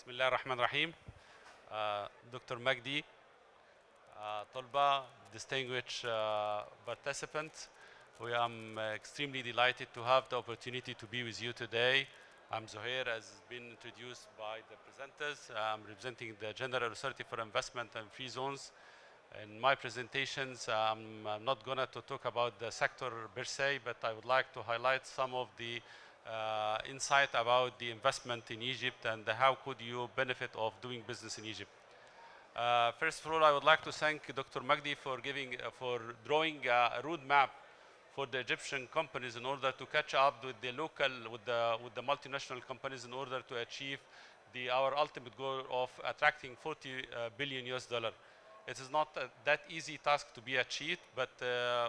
Bismillah ar-Rahman ar-Rahim. Dr. Magdi, Tolba, distinguished participants, we are extremely delighted to have the opportunity to be with you today. I'm Zohair, as has been introduced by the presenters. I'm representing the General Authority for Investment and Free Zones. In my presentations, I'm not going to talk about the sector per se, but I would like to highlight some of the insight about the investment in Egypt and how could you benefit of doing business in Egypt. First of all, I would like to thank Dr. Magdi for drawing a roadmap for the Egyptian companies in order to catch up with the local, with the multinational companies in order to achieve our ultimate goal of attracting 40 billion US dollar. It is not that easy task to be achieved, but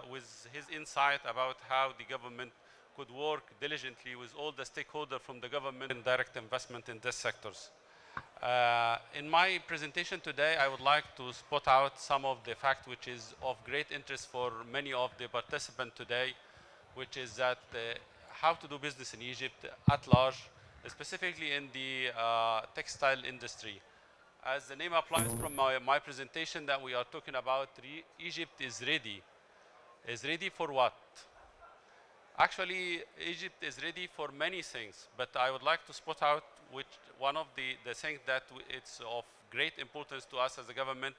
with his insight about how the government could work diligently with all the stakeholders from the government and direct investment in these sectors. In my presentation today, I would like to spot out some of the facts which is of great interest for many of the participants today, which is that how to do business in Egypt at large, specifically in the textile industry. As the name applies from my presentation that we are talking about, Egypt is ready. Is ready for what? Actually, Egypt is ready for many things, but I would like to spot out which one of the things that it's of great importance to us as a government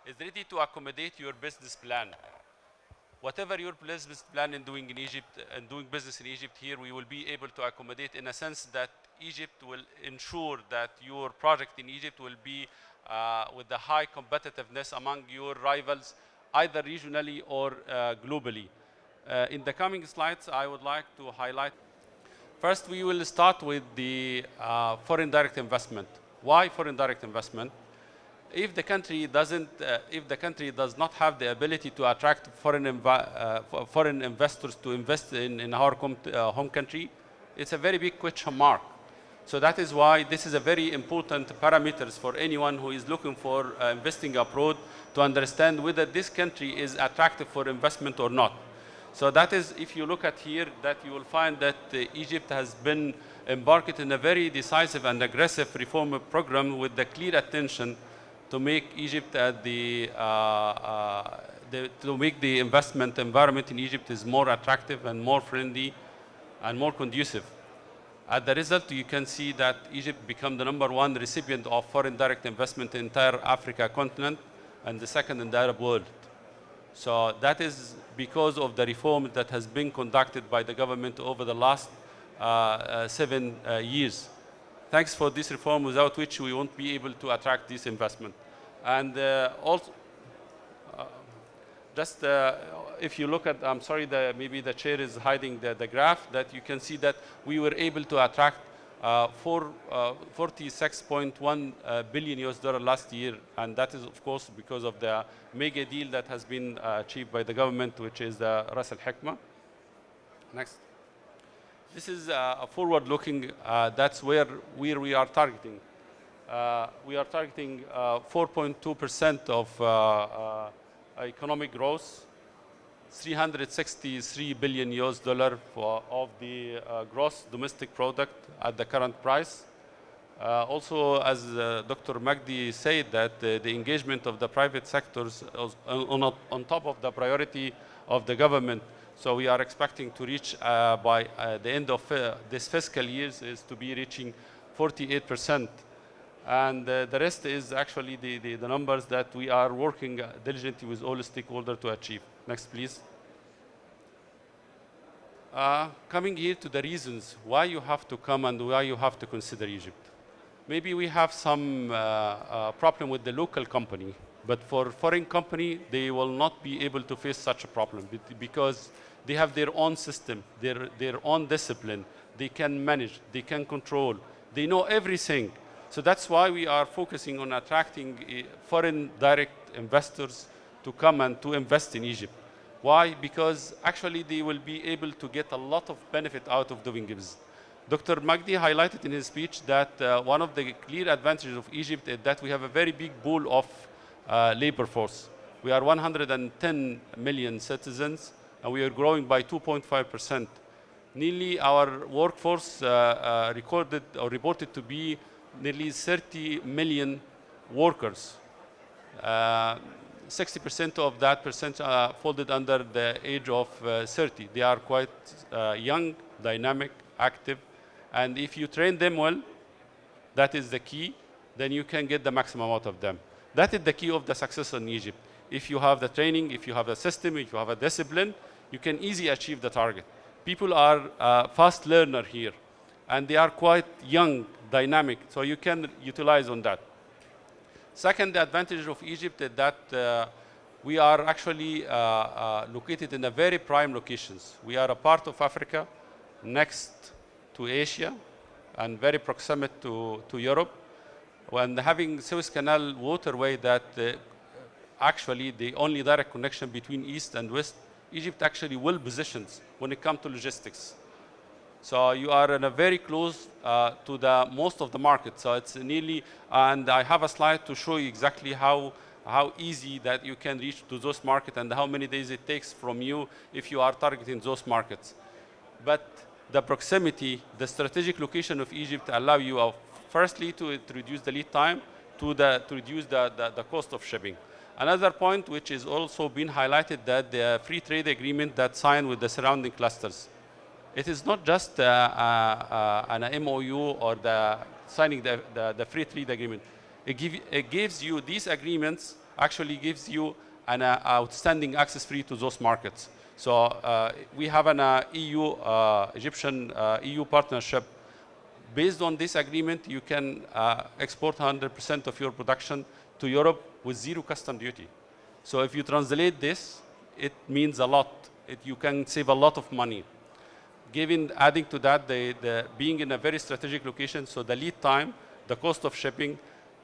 is ready to accommodate your business plan. Whatever your business plan in doing in Egypt and doing business in Egypt here, we will be able to accommodate in a sense that Egypt will ensure that your project in Egypt will be with the high competitiveness among your rivals, either regionally or globally. In the coming slides, I would like to highlight. First, we will start with the foreign direct investment. Why foreign direct investment? If the country does not have the ability to attract foreign investors to invest in our home country, it's a very big question mark. So that is why this is a very important parameters for anyone who is looking for investing abroad to understand whether this country is attractive for investment or not. So that is, if you look at here, that you will find that Egypt has been embarked in a very decisive and aggressive reform program with the clear attention to make Egypt to make the investment environment in Egypt is more attractive and more friendly and more conducive. As the result, you can see that Egypt became the #1 recipient of foreign direct investment in the entire Africa continent and the second in the Arab world. So that is because of the reform that has been conducted by the government over the last 7 years. Thanks for this reform, without which we won't be able to attract this investment. And also, if you look at, I'm sorry, maybe the chair is hiding the graph, that you can see that we were able to attract 46.1 billion US dollar last year, and that is of course because of the mega deal that has been achieved by the government, which is the Ras Al Hikma. Next. This is a forward-looking. That's where we are targeting. We are targeting 4.2% of economic growth, 363 billion US dollar of the gross domestic product at the current price. Also, as Dr. Magdi said, that the engagement of the private sectors on top of the priority of the government. So we are expecting to reach by the end of this fiscal year is to be reaching 48%. And the rest is actually the numbers that we are working diligently with all stakeholders to achieve. Next, please. Coming here to the reasons why you have to come and why you have to consider Egypt. Maybe we have some problem with the local company, but for foreign company, they will not be able to face such a problem because they have their own system, their own discipline. They can manage, they can control, they know everything. So that's why we are focusing on attracting foreign direct investors to come and to invest in Egypt. Why? Because actually they will be able to get a lot of benefit out of doing business. Dr. Magdi highlighted in his speech that one of the clear advantages of Egypt is that we have a very big pool of labor force. We are 110 million citizens, and we are growing by 2.5%. Nearly our workforce recorded or reported to be nearly 30 million workers. 60% of that percent folded under the age of 30. They are quite young, dynamic, active, and if you train them well, that is the key, then you can get the maximum out of them. That is the key of the success in Egypt. If you have the training, if you have the system, if you have a discipline, you can easily achieve the target. People are fast learner here, and they are quite young, dynamic, so you can utilize on that. Second, the advantage of Egypt is that we are actually located in a very prime locations. We are a part of Africa, next to Asia, and very proximate to Europe. When having Suez Canal waterway that actually the only direct connection between East and West, Egypt actually well positioned when it comes to logistics. So you are in a very close to the most of the market. So it's nearly, and I have a slide to show you exactly how easy that you can reach to those markets and how many days it takes from you if you are targeting those markets. But the proximity, the strategic location of Egypt allow you, firstly, to reduce the lead time, to reduce the cost of shipping. Another point which is also been highlighted, that the free trade agreement that signed with the surrounding clusters. It is not just an MOU or signing the free trade agreement. It gives you, these agreements actually gives you an outstanding access free to those markets. So we have an Egyptian EU partnership. Based on this agreement, you can export 100% of your production to Europe with zero custom duty. So if you translate this, it means a lot. You can save a lot of money. Adding to that, the being in a very strategic location, so the lead time, the cost of shipping,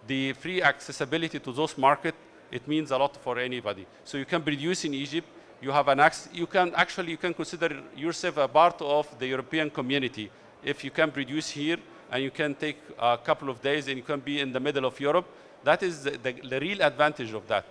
the free accessibility to those markets, it means a lot for anybody. So you can produce in Egypt. You have an access. You can consider yourself a part of the European community if you can produce here and you can take a couple of days and you can be in the middle of Europe. That is the real advantage of that.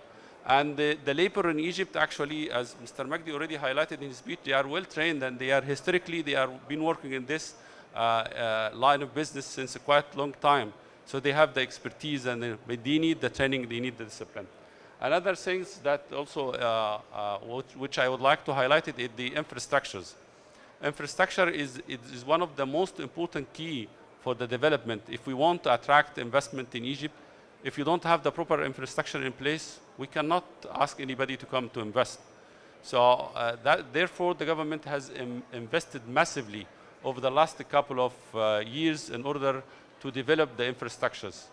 And the labor in Egypt, actually, as Mr. Magdi already highlighted in his speech, they are well trained, and they are historically, been working in this line of business since a quite long time. So they have the expertise, and they need the training, they need the discipline. Another thing that also, which I would like to highlight is the infrastructures. Infrastructure is one of the most important key for the development. If we want to attract investment in Egypt, if you don't have the proper infrastructure in place, we cannot ask anybody to come to invest. So therefore, the government has invested massively over the last couple of years in order to develop the infrastructures.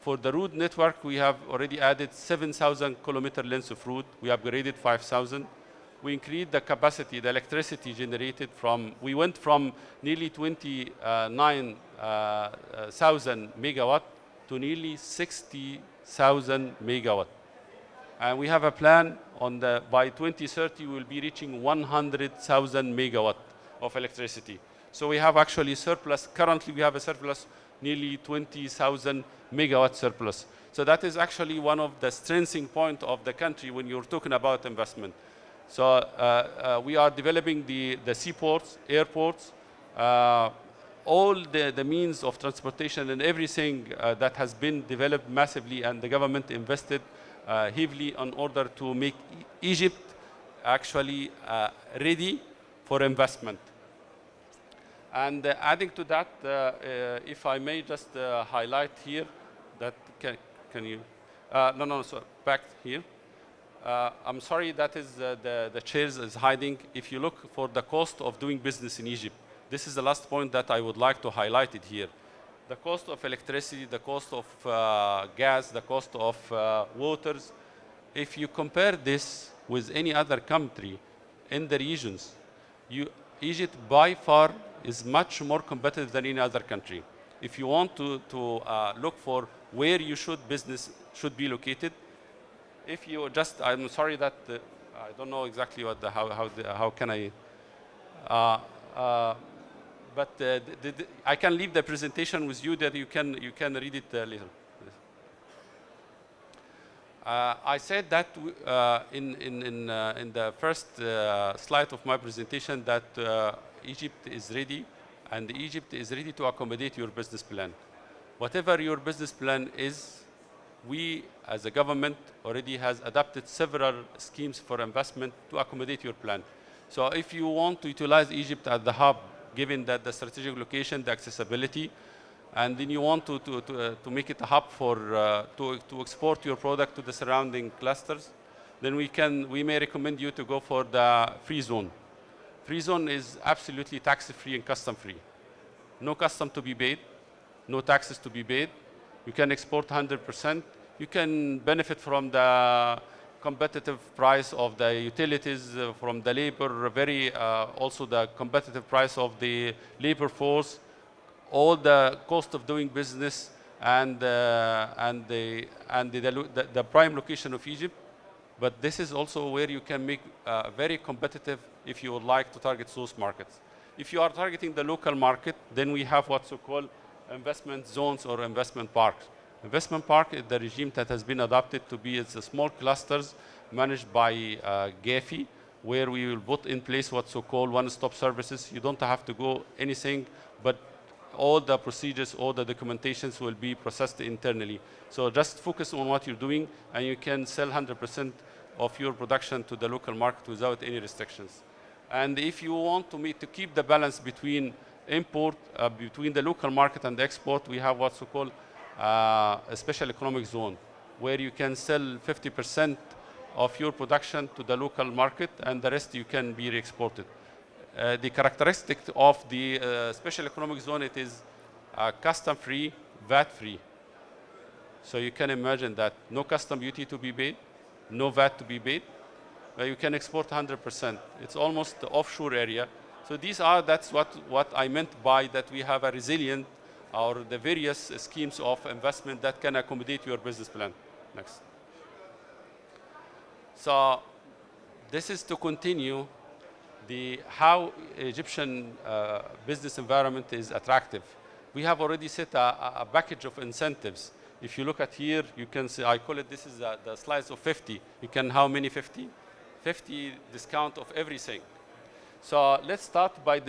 For the road network, we have already added 7,000 kilometer lengths of road. We upgraded 5,000. We increased the capacity, the electricity generated we went from nearly 29,000 megawatt to nearly 60,000 megawatt. And we have a plan by 2030, we will be reaching 100,000 megawatt of electricity. So we have actually surplus. Currently, we have a surplus, nearly 20,000 megawatt surplus. So that is actually one of the strengthening point of the country when you're talking about investment. So we are developing the seaports, airports, all the means of transportation and everything that has been developed massively, and the government invested heavily in order to make Egypt actually ready for investment. And adding to that, if I may just highlight here, that can you? No, so back here. I'm sorry, that is the chairs is hiding. If you look for the cost of doing business in Egypt, this is the last point that I would like to highlight it here. The cost of electricity, the cost of gas, the cost of waters. If you compare this with any other country in the regions, Egypt by far is much more competitive than any other country. If you want to look for where business should be located, if you I'm sorry that I don't know exactly how can I. But I can leave the presentation with you that you can read it later. I said that in the first slide of my presentation that Egypt is ready, and Egypt is ready to accommodate your business plan. whatever your business plan is, we as a government already has adopted several schemes for investment to accommodate your plan. So if you want to utilize Egypt as the hub, given that the strategic location, the accessibility, and then you want to make it a hub for to export your product to the surrounding clusters, then we may recommend you to go for the free zone. Free zone is absolutely tax-free and custom-free. No custom to be paid, no taxes to be paid. You can export 100%. You can benefit from the competitive price of the utilities, from the labor, also the competitive price of the labor force, all the cost of doing business, and the prime location of Egypt. But this is also where you can make very competitive if you would like to target those markets. If you are targeting the local market, then we have what's so-called investment zones or investment parks. Investment park is the regime that has been adopted to be it's small clusters managed by GAFI, where we will put in place what's so-called one-stop services. You don't have to go anything, but all the procedures, all the documentations will be processed internally. So just focus on what you're doing, and you can sell 100% of your production to the local market without any restrictions. And if you want to keep the balance between import, between the local market and the export, we have what's so-called a special economic zone, where you can sell 50% of your production to the local market, and the rest you can be re-exported. The characteristic of the special economic zone, it is custom-free, VAT-free. So you can imagine that no custom duty to be paid, no VAT to be paid. You can export 100%. It's almost the offshore area. So that's what I meant by that we have a resilient or the various schemes of investment that can accommodate your business plan. Next. So this is to continue how Egyptian business environment is attractive. We have already set a package of incentives. If you look at here, you can see, I call it, this is the slice of 50. You can, how many 50? 50 discount of everything. So let's start by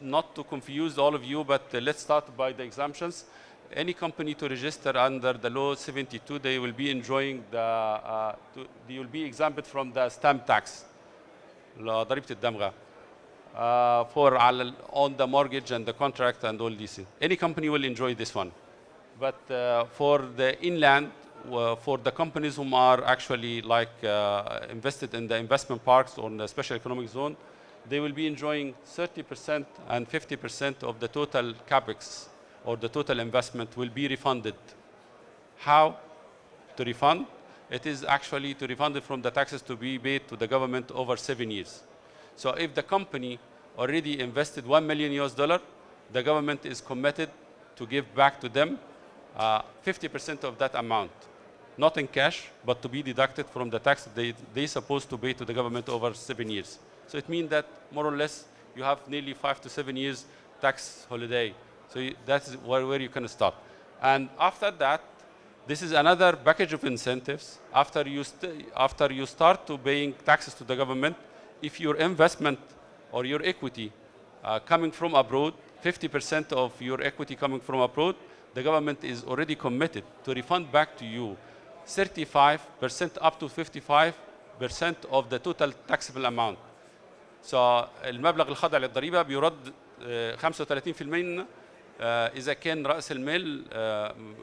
not to confuse all of you, but let's start by the exemptions. Any company to register under the law 72, they will be enjoying they will be exempted from the stamp tax. ضريبة الدمغة on the mortgage and the contract and all these things. Any company will enjoy this one. But for the inland, for the companies whom are actually invested in the investment parks or in the special economic zone, they will be enjoying 30% and 50% of the total capex or the total investment will be refunded. How to refund? It is actually to refund it from the taxes to be paid to the government over 7 years. So if the company already invested $1 million, the government is committed to give back to them 50% of that amount, not in cash, but to be deducted from the tax they supposed to pay to the government over 7 years. So it means that more or less you have nearly 5 to 7 years tax holiday. So that's where you can start. And after that, this is another package of incentives. After you start to paying taxes to the government, if your investment or your equity coming from abroad, 50% of your equity coming from abroad, the government is already committed to refund back to you 35% up to 55% of the total taxable amount. So المبلغ الخاضع للضريبة بيرد 35% إذا كان رأس المال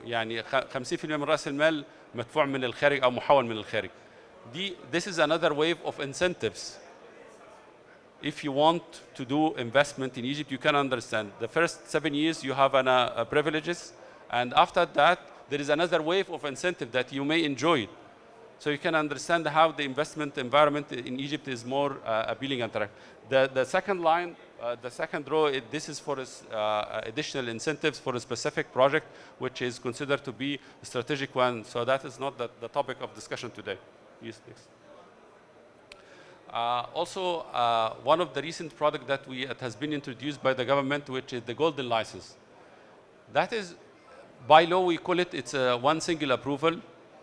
يعني 50% من رأس المال مدفوع من الخارج أو محول من الخارج. This is another wave of incentives. If you want to do investment in Egypt, you can understand. The first 7 years you have privileges, and after that there is another wave of incentive that you may enjoy. So you can understand how the investment environment in Egypt is more appealing and attractive. The second line, the second row, this is for additional incentives for a specific project, which is considered to be a strategic one. So that is not the topic of discussion today. Yes, next. Also, one of the recent products that has been introduced by the government, which is the golden license. That is, by law, we call it, it's one single approval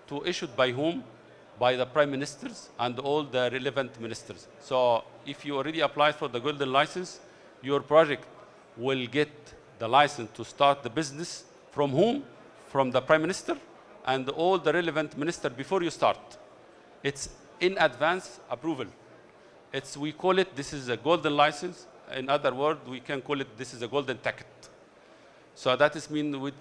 to issued by whom? By the prime ministers and all the relevant ministers. So if you already applied for the golden license, your project will get the license to start the business from whom? from the Prime Minister and all the relevant minister before you start. It's in advance approval. We call it, this is a golden license. In other words, we can call it, this is a golden ticket. So that is mean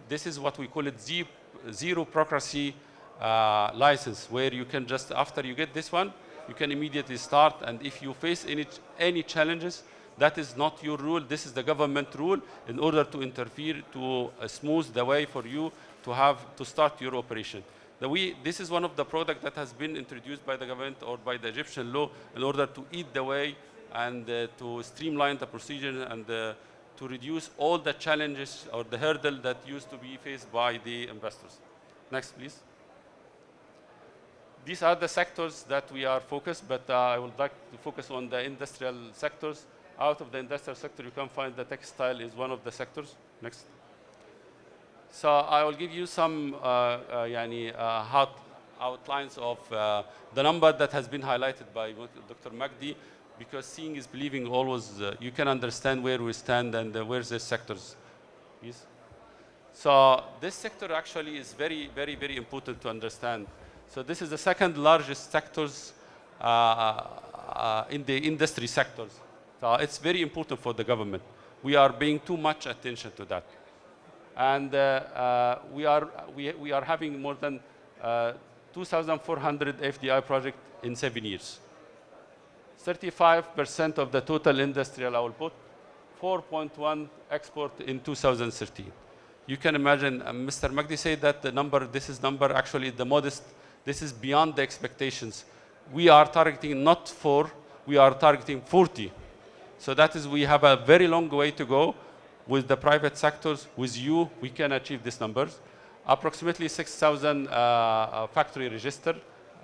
this is what we call it zero bureaucracy license, where you can just, after you get this one, you can immediately start. And if you face any challenges, that is not your rule. This is the government rule in order to interfere to smooth the way for you to start your operation. This is one of the products that has been introduced by the government or by the Egyptian law in order to eat the way and to streamline the procedure and to reduce all the challenges or the hurdle that used to be faced by the investors. Next, please. These are the sectors that we are focused, but I would like to focus on the industrial sectors. Out of the industrial sector, you can find the textile is one of the sectors. Next. So I will give you some hot outlines of the number that has been highlighted by Dr. Magdi, because seeing is believing always. You can understand where we stand and where the sectors is. So this sector actually is very, very, very important to understand. So this is the second largest sectors in the industry sectors. So it's very important for the government. We are paying too much attention to that. And we are having more than 2,400 FDI projects in 7 years. 35% of the total industrial output, 4.1 export in 2013. You can imagine, Mr. Magdi said that this is actually the modest, this is beyond the expectations. We are targeting not 4, we are targeting 40. So that is, we have a very long way to go. With the private sectors, with you, we can achieve these numbers. Approximately 6,000 factory registered,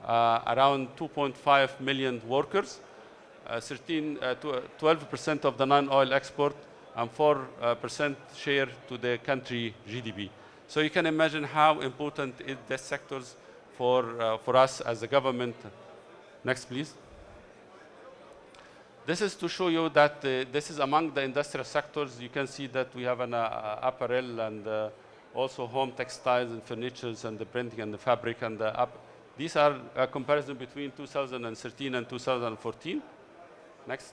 around 2.5 million workers, 12% of the non-oil export, and 4% share to the country GDP. So you can imagine how important is the sectors for us as a government. Next, please. This is to show you that this is among the industrial sectors. You can see that we have an apparel and also home textiles and furnitures and the printing and the fabric and the these are a comparison between 2013 and 2014. Next.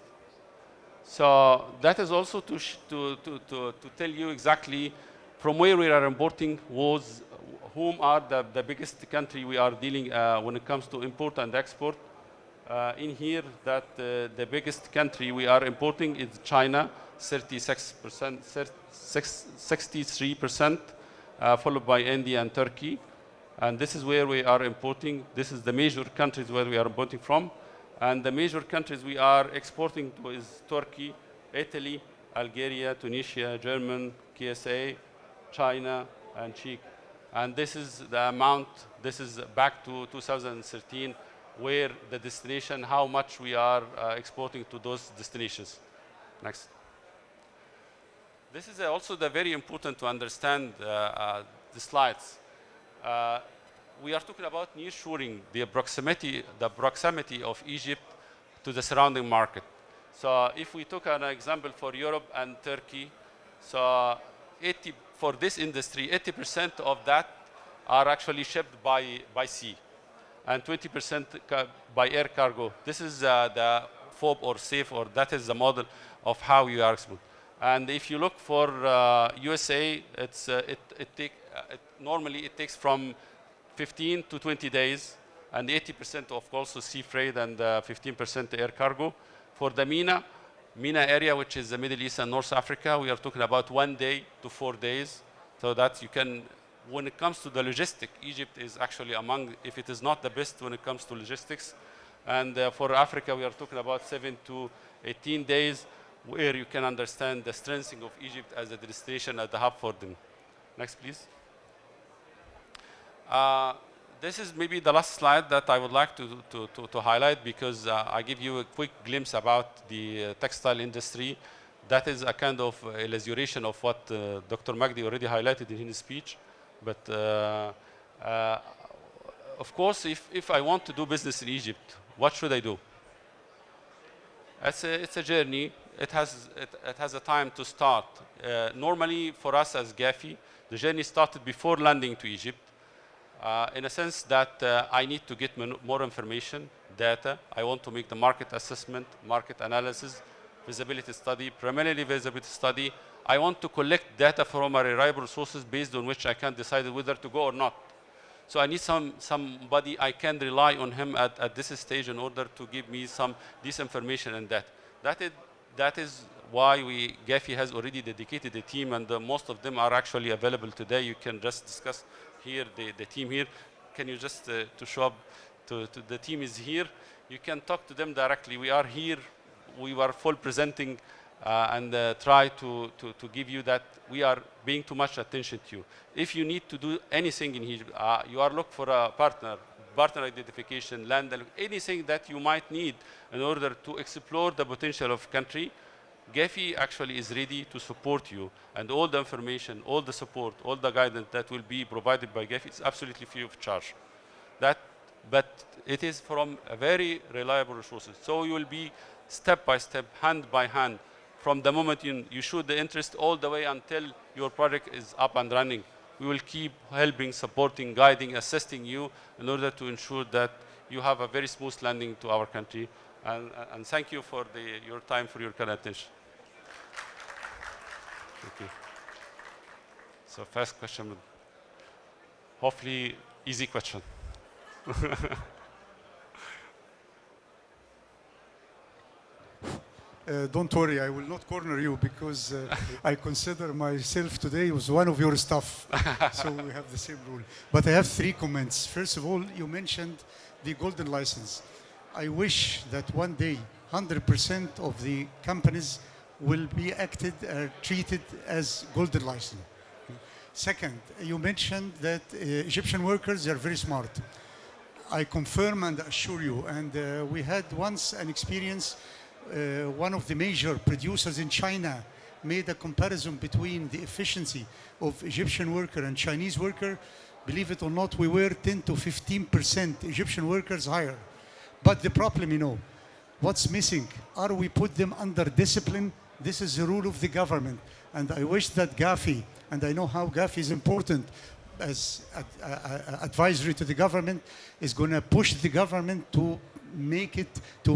So that is also to tell you exactly from where we are importing whom are the biggest country we are dealing when it comes to import and export. In here, that the biggest country we are importing is China, 63%, followed by India and Turkey. And this is where we are importing. This is the major countries where we are importing from. And the major countries we are exporting to is Turkey, Italy, Algeria, Tunisia, Germany, KSA, China, and Czech. And this is the amount, this is back to 2013, where the destination, how much we are exporting to those destinations. Next. This is also very important to understand the slides. We are talking about nearshoring, the proximity of Egypt to the surrounding market. So if we took an example for Europe and Turkey, so for this industry, 80% of that are actually shipped by sea, and 20% by air cargo. This is the FOB or SAFE, or that is the model of how you are exporting. And if you look for USA, normally it takes from 15 to 20 days, and 80% of also sea freight and 15% air cargo. For the MENA area, which is the Middle East and North Africa, we are talking about 1 day to 4 days. So that you can, when it comes to the logistics, Egypt is actually among, if it is not the best when it comes to logistics. And for Africa, we are talking about 7 to 18 days, where you can understand the strengthening of Egypt as a destination, as the hub for them. Next, please. This is maybe the last slide that I would like to highlight, because I give you a quick glimpse about the textile industry. That is a kind of illustration of what Dr. Magdi already highlighted in his speech. But of course, if I want to do business in Egypt, what should I do? It's a journey. it has a time to start. Normally, for us as GAFI, the journey started before landing to Egypt, in a sense that I need to get more information, data. I want to make the market assessment, market analysis, feasibility study, primarily feasibility study. I want to collect data from a reliable sources based on which I can decide whether to go or not. So I need somebody I can rely on him at this stage in order to give me this information and that. That is why GAFI has already dedicated a team, and most of them are actually available today. You can just discuss here, the team here. Can you just to show up, the team is here. You can talk to them directly. We are here. We were full presenting and try to give you that we are paying too much attention to you. If you need to do anything in Egypt, you are looking for a partner identification, land, anything that you might need in order to explore the potential of country, GAFI actually is ready to support you, and all the information, all the support, all the guidance that will be provided by GAFI is absolutely free of charge. But it is from a very reliable resources. So you will be step by step, hand by hand, from the moment you show the interest all the way until your project is up and running. We will keep helping, supporting, guiding, assisting you in order to ensure that you have a very smooth landing to our country. And thank you for your time, for your kind attention. Thank you. So first question, hopefully easy question. Don't worry, I will not corner you because I consider myself today as one of your staff. So we have the same rule. But I have 3 comments. First of all, you mentioned the golden license. I wish that one day 100% of the companies will be treated as golden license. Second, you mentioned that Egyptian workers are very smart. I confirm and assure you, and we had once an experience. One of the major producers in China made a comparison between the efficiency of Egyptian worker and Chinese worker. Believe it or not, we were 10 to 15% Egyptian workers higher. But the problem, what's missing? We put them under discipline. This is the rule of the government. And I wish that GAFI, and I know how GAFI is important as advisory to the government, is going to push the government to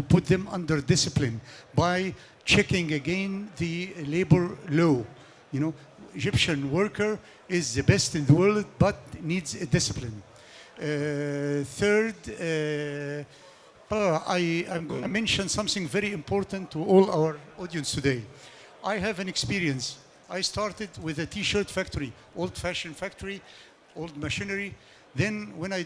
put them under discipline by checking again the labor law. Egyptian worker is the best in the world, but needs a discipline. Third, I'm going to mention something very important to all our audience today. I have an experience. I started with a t-shirt factory, old-fashioned factory, old machinery. Then when I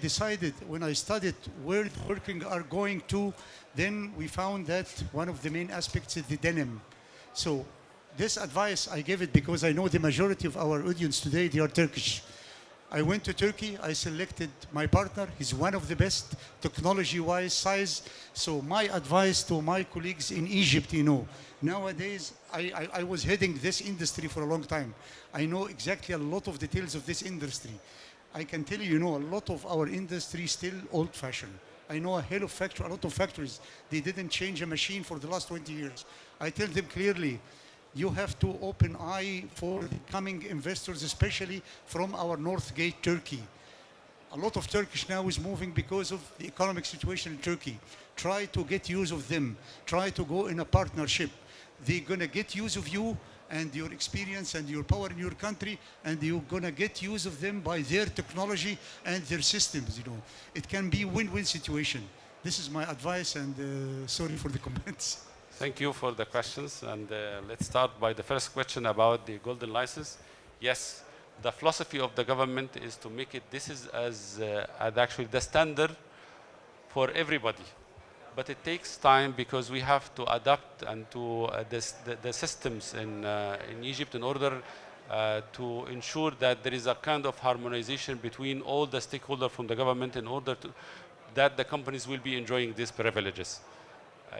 studied where the working are going to, then we found that one of the main aspects is the denim. So this advice, I gave it because I know the majority of our audience today, they are Turkish. I went to Turkey, I selected my partner. He's one of the best technology-wise, size. So my advice to my colleagues in Egypt, nowadays, I was heading this industry for a long time. I know exactly a lot of details of this industry. I can tell you, a lot of our industry is still old-fashioned. I know a lot of factories, they didn't change a machine for the last 20 years. I tell them clearly, you have to open eye for the coming investors, especially from our North Gate, Turkey. A lot of Turkish now is moving because of the economic situation in Turkey. Try to get use of them. Try to go in a partnership. They're going to get use of you and your experience and your power in your country, and you're going to get use of them by their technology and their systems. It can be a win-win situation. This is my advice, and sorry for the comments. Thank you for the questions, and let's start by the first question about the golden license. Yes, the philosophy of the government is to make it, this is as actually the standard for everybody. But it takes time because we have to adapt and to the systems in Egypt in order to ensure that there is a kind of harmonization between all the stakeholders from the government in order that the companies will be enjoying these privileges.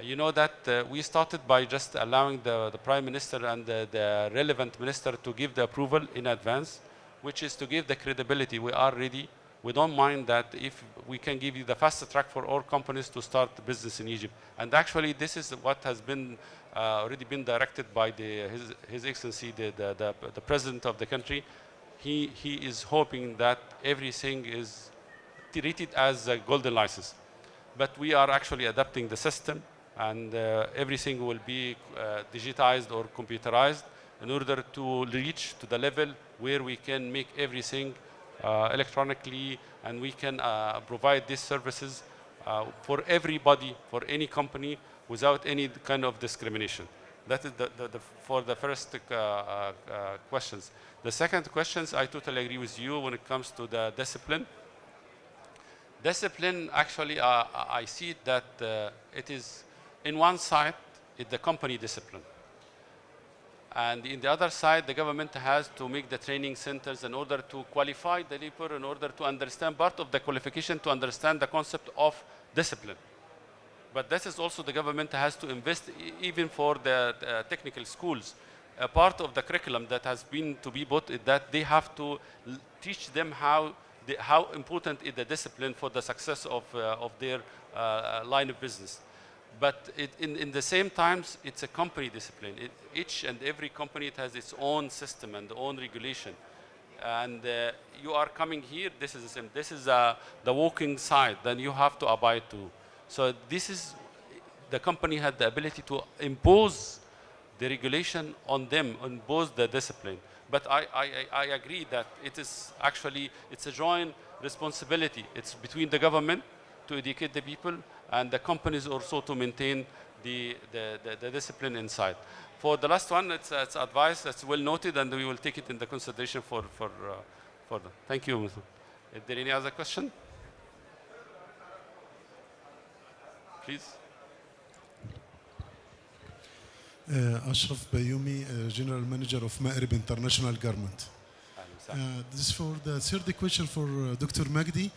You know that we started by just allowing the Prime Minister and the relevant minister to give the approval in advance, which is to give the credibility. We are ready. We don't mind that if we can give you the fast track for all companies to start the business in Egypt. And actually, this is what has been already been directed by His Excellency, the President of the country. He is hoping that everything is treated as a golden license. But we are actually adapting the system, and everything will be digitized or computerized in order to reach to the level where we can make everything electronically, and we can provide these services for everybody, for any company, without any kind of discrimination. That is for the first questions. The second questions, I totally agree with you when it comes to the discipline. Discipline, actually, I see that it is, in one side, it's the company discipline. And in the other side, the government has to make the training centers in order to qualify the labor, in order to understand part of the qualification, to understand the concept of discipline. But this is also the government has to invest even for the technical schools. A part of the curriculum that has been to be put is that they have to teach them how important is the discipline for the success of their line of business. But in the same times, it's a company discipline. Each and every company, it has its own system and own regulation. And you are coming here, this is the same. This is the walking side, then you have to abide to. So this is, the company had the ability to impose the regulation on them, impose the discipline. But I agree that it is actually, it's a joint responsibility. It's between the government to educate the people, and the companies also to maintain the discipline inside. For the last one, it's advice that's well noted, and we will take it into consideration for them. Thank you. Is there any other question? Please. Ashraf Bayoumi, General Manager of Maghreb International Garment. This is for the third question for Dr. Magdi.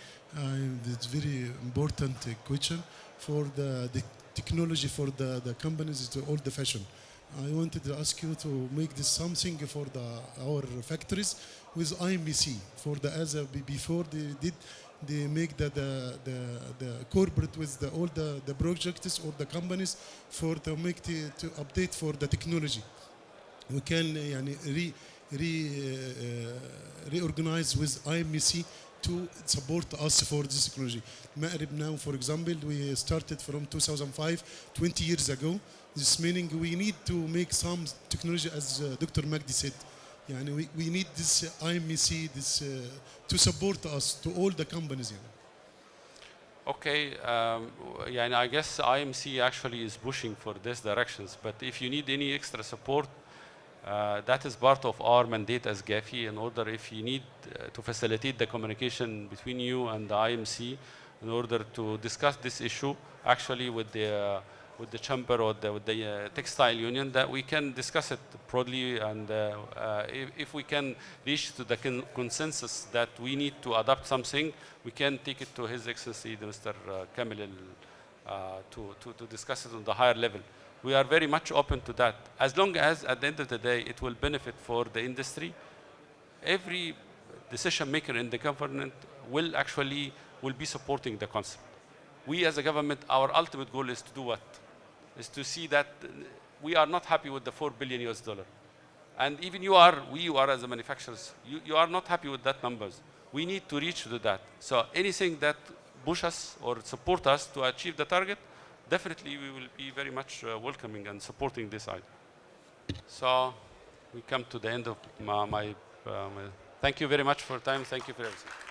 It's very important question for the technology for the companies, it's all the fashion. I wanted to ask you to make this something for our factories with IMC for the before they make the corporate with all the projects or the companies for to make to update for the technology. We can reorganize with IMC to support us for this technology. Maghreb now, for example, we started from 2005, 20 years ago. This meaning we need to make some technology, as Dr. Magdi said. We need this IMC to support us, to all the companies. Okay, I guess IMC actually is pushing for these directions, but if you need any extra support, that is part of our mandate as GAFI, in order if you need to facilitate the communication between you and the IMC in order to discuss this issue actually with the chamber or with the textile union, that we can discuss it broadly, and if we can reach to the consensus that we need to adopt something, we can take it to His Excellency Mr. Kamil to discuss it on the higher level. We are very much open to that, as long as at the end of the day it will benefit for the industry. Every decision maker in the government will be supporting the concept. We as a government, our ultimate goal is to do what? Is to see that we are not happy with the $4 billion US. And even you are as the manufacturers, you are not happy with that numbers. We need to reach to that. So anything that push us or support us to achieve the target, definitely we will be very much welcoming and supporting this idea. So we come to the end of my thank you very much for your time. Thank you for everything.